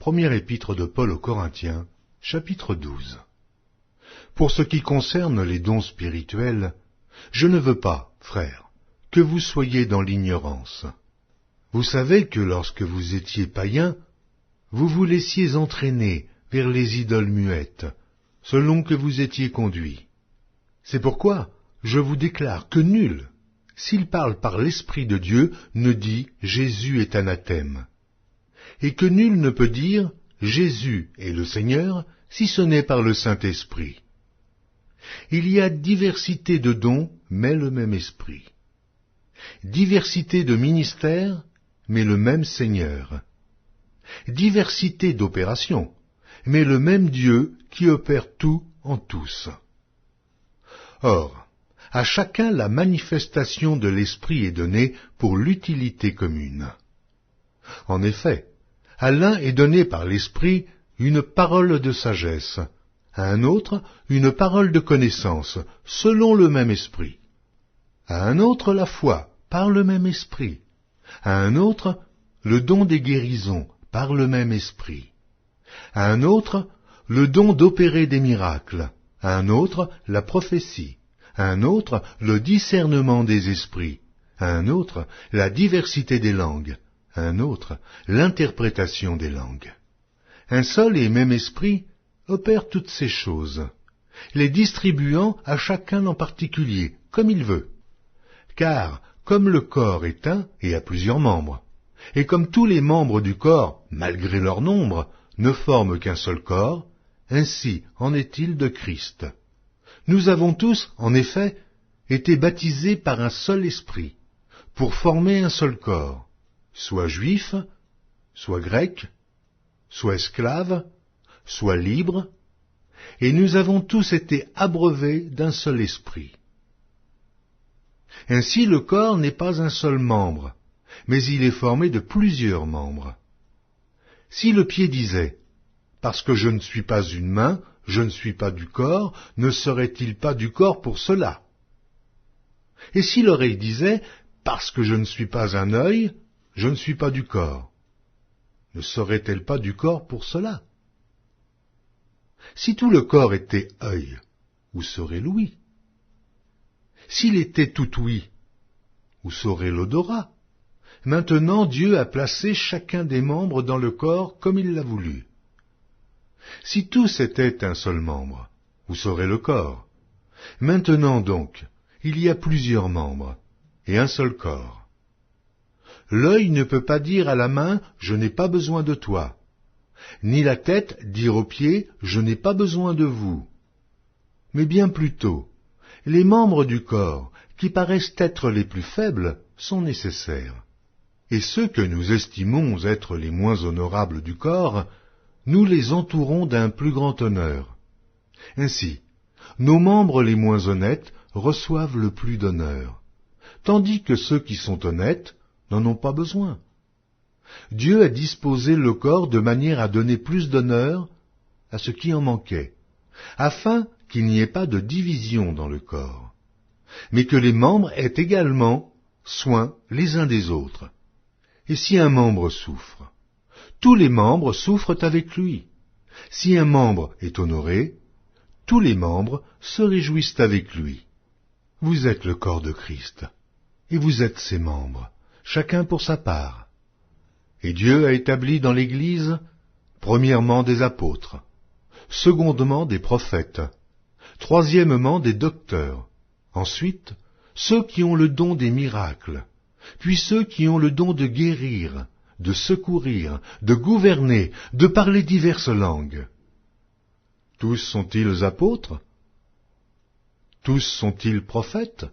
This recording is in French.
Première épître de Paul aux Corinthiens, chapitre 12. Pour ce qui concerne les dons spirituels, je ne veux pas, frères, que vous soyez dans l'ignorance. Vous savez que lorsque vous étiez païens, vous vous laissiez entraîner vers les idoles muettes, selon que vous étiez conduits. C'est pourquoi je vous déclare que nul, s'il parle par l'Esprit de Dieu, ne dit « Jésus est anathème », et que nul ne peut dire « Jésus est le Seigneur » si ce n'est par le Saint-Esprit. Il y a diversité de dons, mais le même Esprit. Diversité de ministères, mais le même Seigneur. Diversité d'opérations, mais le même Dieu qui opère tout en tous. Or, à chacun la manifestation de l'Esprit est donnée pour l'utilité commune. En effet, à l'un est donné par l'Esprit une parole de sagesse, à un autre une parole de connaissance, selon le même Esprit, à un autre la foi, par le même Esprit, à un autre le don des guérisons, par le même Esprit, à un autre le don d'opérer des miracles, à un autre la prophétie, à un autre le discernement des esprits, à un autre la diversité des langues, à un autre l'interprétation des langues. Un seul et même Esprit opère toutes ces choses, les distribuant à chacun en particulier, comme il veut. Car, comme le corps est un et a plusieurs membres, et comme tous les membres du corps, malgré leur nombre, ne forment qu'un seul corps, ainsi en est-il de Christ. Nous avons tous, en effet, été baptisés par un seul esprit, pour former un seul corps, soit juif, soit grec, soit esclave, soit libre, et nous avons tous été abreuvés d'un seul esprit. Ainsi le corps n'est pas un seul membre, mais il est formé de plusieurs membres. Si le pied disait « Parce que je ne suis pas une main, je ne suis pas du corps », ne serait-il pas du corps pour cela? Et si l'oreille disait « Parce que je ne suis pas un œil, je ne suis pas du corps », ne serait-elle pas du corps pour cela? Si tout le corps était œil, où serait l'ouïe? S'il était tout ouïe, où serait l'odorat? Maintenant Dieu a placé chacun des membres dans le corps comme il l'a voulu. Si tous étaient un seul membre, où serait le corps? Maintenant donc, il y a plusieurs membres, et un seul corps. L'œil ne peut pas dire à la main « Je n'ai pas besoin de toi », ni la tête dire aux pieds « Je n'ai pas besoin de vous ». Mais bien plutôt, les membres du corps, qui paraissent être les plus faibles, sont nécessaires. Et ceux que nous estimons être les moins honorables du corps, nous les entourons d'un plus grand honneur. Ainsi, nos membres les moins honnêtes reçoivent le plus d'honneur, tandis que ceux qui sont honnêtes n'en ont pas besoin. Dieu a disposé le corps de manière à donner plus d'honneur à ce qui en manquait, afin qu'il n'y ait pas de division dans le corps, mais que les membres aient également soin les uns des autres. Et si un membre souffre, tous les membres souffrent avec lui. Si un membre est honoré, tous les membres se réjouissent avec lui. Vous êtes le corps de Christ, et vous êtes ses membres, chacun pour sa part. Et Dieu a établi dans l'Église, premièrement des apôtres, secondement des prophètes, troisièmement des docteurs, ensuite ceux qui ont le don des miracles, puis ceux qui ont le don de guérir, de secourir, de gouverner, de parler diverses langues. Tous sont-ils apôtres? Tous sont-ils prophètes?